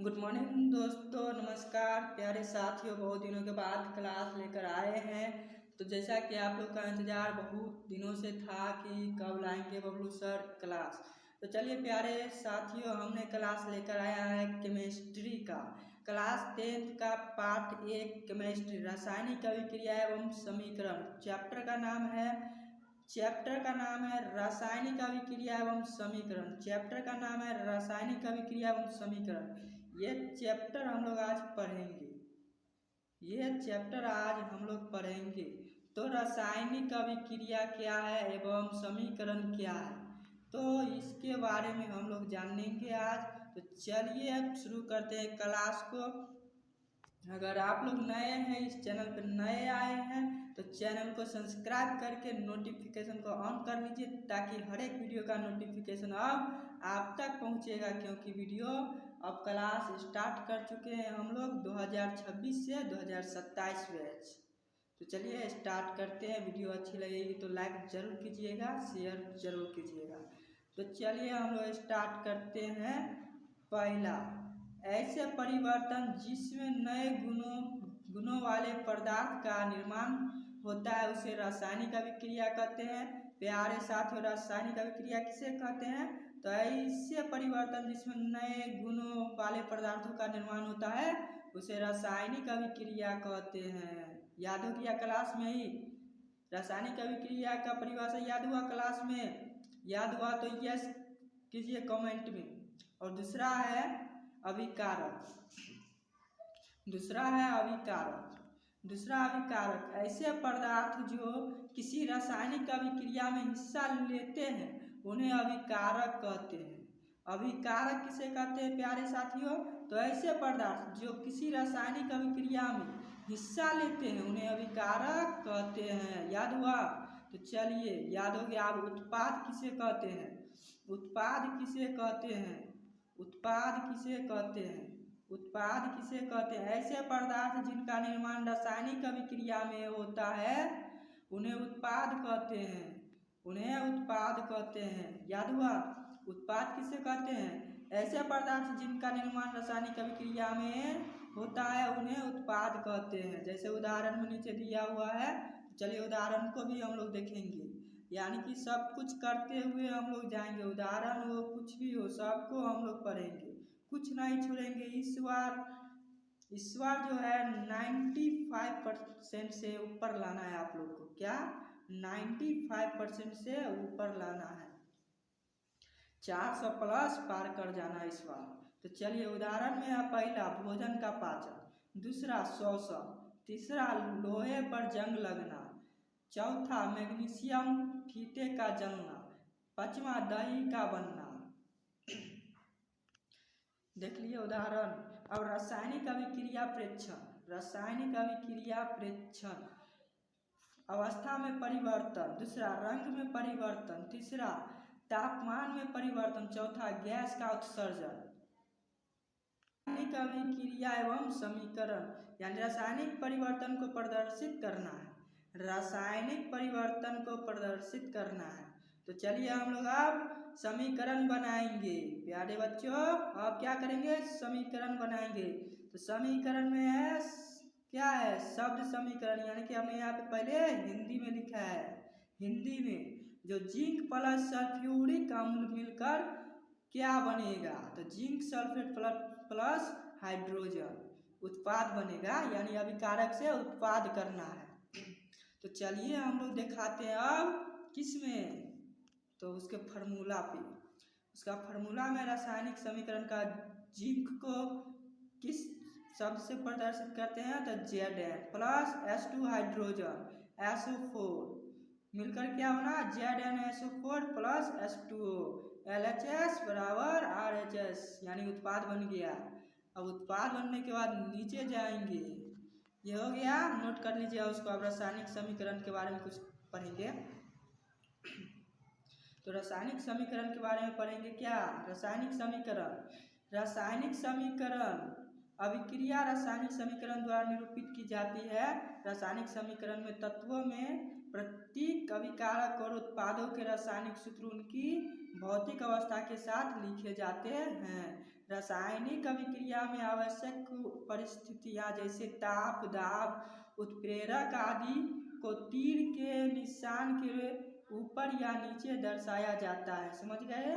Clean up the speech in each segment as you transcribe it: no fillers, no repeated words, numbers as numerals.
Good morning दोस्तों, नमस्कार प्यारे साथियों। बहुत दिनों के बाद क्लास लेकर आए हैं। तो जैसा कि आप लोग का इंतज़ार बहुत दिनों से था कि कब लाएंगे बबलू सर क्लास। तो चलिए प्यारे साथियों, हमने क्लास लेकर आया है केमिस्ट्री का, क्लास 10th का पार्ट 1 केमिस्ट्री, रासायनिक अभिक्रिया एवं समीकरण। चैप्टर का नाम है रासायनिक अभिक्रिया एवं समीकरण। चैप्टर का नाम है रासायनिक अभिक्रिया एवं समीकरण। ये चैप्टर हम लोग आज पढ़ेंगे। तो रासायनिक अभिक्रिया क्या है एवं समीकरण क्या है, तो इसके बारे में हम लोग जानेंगे आज। तो चलिए अब शुरू करते हैं क्लास को। अगर आप लोग नए हैं, इस चैनल पर नए आए हैं, तो चैनल को सब्सक्राइब करके नोटिफिकेशन को ऑन कर लीजिए, ताकि हर एक वीडियो का नोटिफिकेशन अब आप तक पहुंचेगा। क्योंकि वीडियो अब क्लास स्टार्ट कर चुके हैं हम लोग 2026 से 2027 बैच। तो चलिए स्टार्ट करते हैं। वीडियो अच्छी लगेगी तो लाइक जरूर कीजिएगा, शेयर जरूर कीजिएगा। तो चलिए हम लोग स्टार्ट करते हैं। पहला, ऐसे परिवर्तन जिसमें नए गुणों वाले पदार्थ का निर्माण होता है उसे रासायनिक अभिक्रिया कहते हैं। प्यारे साथियों, रासायनिक अभिक्रिया किसे कहते हैं? तो ऐसे परिवर्तन जिसमें नए गुणों वाले पदार्थों का निर्माण होता है उसे रासायनिक अभिक्रिया कहते हैं। याद हो गया क्लास में ही? रासायनिक अभिक्रिया का परिभाषा याद हुआ क्लास में? याद हुआ तो यस कीजिए कमेंट में। और दूसरा है अभिकारक। दूसरा अभिकारक ऐसे पदार्थ जो किसी रासायनिक अभिक्रिया में हिस्सा लेते हैं उन्हें अभिकारक कहते हैं। अभिकारक किसे कहते हैं प्यारे साथियों? तो ऐसे पदार्थ जो किसी रासायनिक अभिक्रिया में हिस्सा लेते हैं उन्हें अभिकारक कहते हैं। याद हुआ? तो चलिए, याद हो गया। अब उत्पाद किसे कहते हैं? उत्पाद किसे कहते हैं? ऐसे पदार्थ जिनका निर्माण रासायनिक अभिक्रिया में होता है उन्हें उत्पाद कहते हैं। याद हुआ? उत्पाद किसे कहते हैं? ऐसे पदार्थ जिनका निर्माण रासायनिक अभिक्रिया में होता है उन्हें उत्पाद कहते हैं। जैसे उदाहरण में नीचे दिया हुआ है, चलिए उदाहरण को भी हम लोग देखेंगे। यानी कि सब कुछ करते हुए हम लोग जाएंगे, उदाहरण हो कुछ भी हो सबको हम लोग पढ़ेंगे, कुछ नहीं छोड़ेंगे। इस बार जो है 95% से ऊपर लाना है आप लोग को। क्या? 95% से ऊपर लाना है, 400 प्लस पार कर जाना है इस बार। तो चलिए उदाहरण में है, पहला भोजन का पाचन, दूसरा शोषण, तीसरा लोहे पर जंग लगना, चौथा मैग्नीशियम फीते का जलना, पांचवा दही का बनना। देख लिए उदाहरण। अब रासायनिक अभिक्रिया प्रेक्षण, अवस्था में परिवर्तन, दूसरा रंग में परिवर्तन, तीसरा तापमान में परिवर्तन, चौथा गैस का उत्सर्जन। रासायनिक अभिक्रिया एवं समीकरण, यानी रासायनिक परिवर्तन को प्रदर्शित करना है। तो चलिए हम लोग अब समीकरण बनाएंगे। प्यारे बच्चों, अब क्या करेंगे? समीकरण बनाएंगे। तो समीकरण में है क्या है? शब्द समीकरण, यानी कि हमने यहाँ पे पहले हिंदी में लिखा है। हिंदी में जो जिंक प्लस सल्फ्यूरिक अम्ल मिलकर क्या बनेगा? तो जिंक सल्फेट प्लस हाइड्रोजन उत्पाद बनेगा, यानी अभिकारक से उत्पाद करना है। तो चलिए हम लोग दिखाते हैं अब किसमें? तो उसके फार्मूला पे। उसका फार्मूला में रासायनिक समीकरण का जिंक को किस शब्द से प्रदर्शित करते हैं? तो Zn plus H2 hydrogen SO4 मिलकर क्या होना? ZnSO4 प्लस H2O LHS बराबर RHS, यानी उत्पाद बन गया। अब उत्पाद बनने के बाद नीचे जाएंगे, ये हो गया, नोट कर लीजिए उसको। अब रासायनिक समीकरण के बारे में कुछ पढ़ेंगे। तो रासायनिक समीकरण के बारे में पढ़ेंगे। क्या? रासायनिक समीकरण अभिक्रिया रासायनिक समीकरण द्वारा निरूपित की जाती है। रासायनिक समीकरण में तत्वों में प्रत्येक अभिकारक और उत्पादों के रासायनिक सूत्र उनकी भौतिक अवस्था के साथ लिखे जाते हैं। रासायनिक अभिक्रिया में आवश्यक परिस्थितियां जैसे ताप, दाब, उत्प्रेरक आदि को तीर के निशान के ऊपर या नीचे दर्शाया जाता है। समझ गए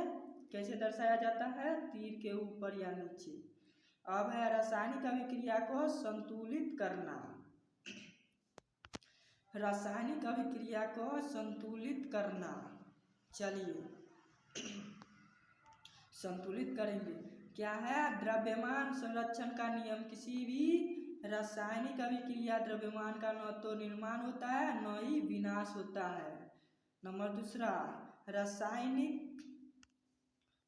कैसे दर्शाया जाता है? तीर के ऊपर या नीचे। अब है रासायनिक अभिक्रिया को संतुलित करना। रासायनिक अभिक्रिया को संतुलित करना, चलिए संतुलित करेंगे। क्या है? द्रव्यमान संरक्षण का नियम। किसी भी रासायनिक अभिक्रिया द्रव्यमान का न तो निर्माण होता है न ही विनाश होता है। नंबर दूसरा,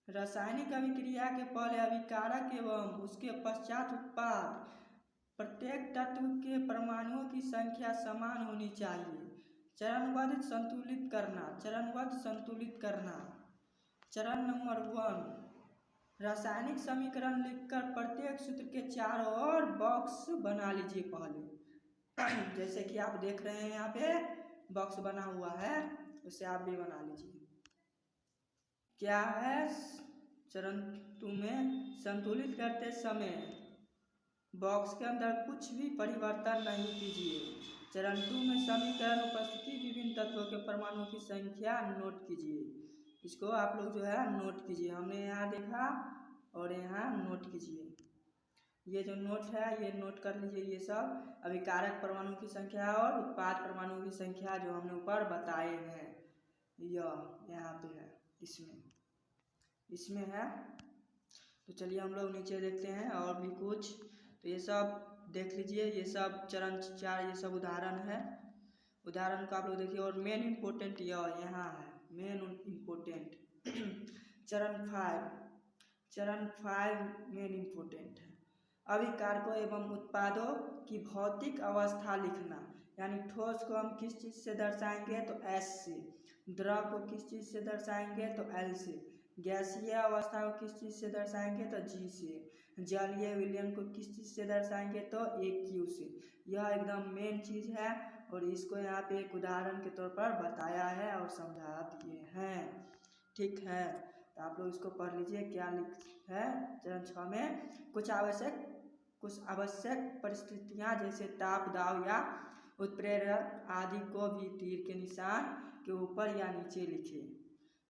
रासायनिक अभिक्रिया के पहले अभिकारक एवं उसके पश्चात उत्पाद प्रत्येक तत्व के परमाणुओं की संख्या समान होनी चाहिए। चरणबद्ध संतुलित करना, चरणबद्ध संतुलित करना। चरण नंबर 1, रासायनिक समीकरण लिखकर प्रत्येक सूत्र के चारों ओर बॉक्स बना लीजिए पहले। जैसे कि आप देख रहे हैं यहाँ पे बॉक्स बना हुआ है, उसे आप भी बना लीजिए। क्या है? चरण 2 में संतुलित करते समय बॉक्स के अंदर कुछ भी परिवर्तन नहीं कीजिए। चरण 2 में समीकरण उपस्थिति विभिन्न तत्वों के परमाणुओं की संख्या नोट कीजिए। इसको आप लोग जो है नोट कीजिए। हमने यहाँ देखा और यहाँ नोट कीजिए। ये जो नोट है ये नोट कर लीजिए। ये सब अभिकारक परमाणु की संख्या और उत्पाद परमाणु की संख्या जो हमने ऊपर बताए हैं, यह यहाँ पे है, इसमें है। तो चलिए हम लोग नीचे देखते हैं और भी कुछ। तो ये सब देख लीजिए, ये सब चरण 4 ये सब उदाहरण है। उदाहरण को आप लोग देखिए। और मेन इम्पोर्टेंट यह यहाँ है, मेन इम्पोर्टेंट। चरण 5 मेन इम्पोर्टेंट है। अभिकारकों एवं उत्पादों की भौतिक अवस्था लिखना, यानी ठोस को हम किस चीज़ से दर्शाएंगे तो S से, द्रव को किस चीज़ से दर्शाएंगे तो L से, गैसीय अवस्था को किस चीज़ से दर्शाएंगे तो G से, जलीय विलयन को किस चीज़ से दर्शाएंगे तो AQ से। यह एकदम मेन चीज़ है और इसको यहाँ पे एक उदाहरण के तौर पर बताया है और समझा दिए हैं। ठीक है, तो आप लोग इसको पढ़ लीजिए क्या लिख है। चरण 6 में कुछ आवश्यक परिस्थितियां जैसे ताप, दाब या उत्प्रेरक आदि को भी तीर के निशान के ऊपर या नीचे लिखें।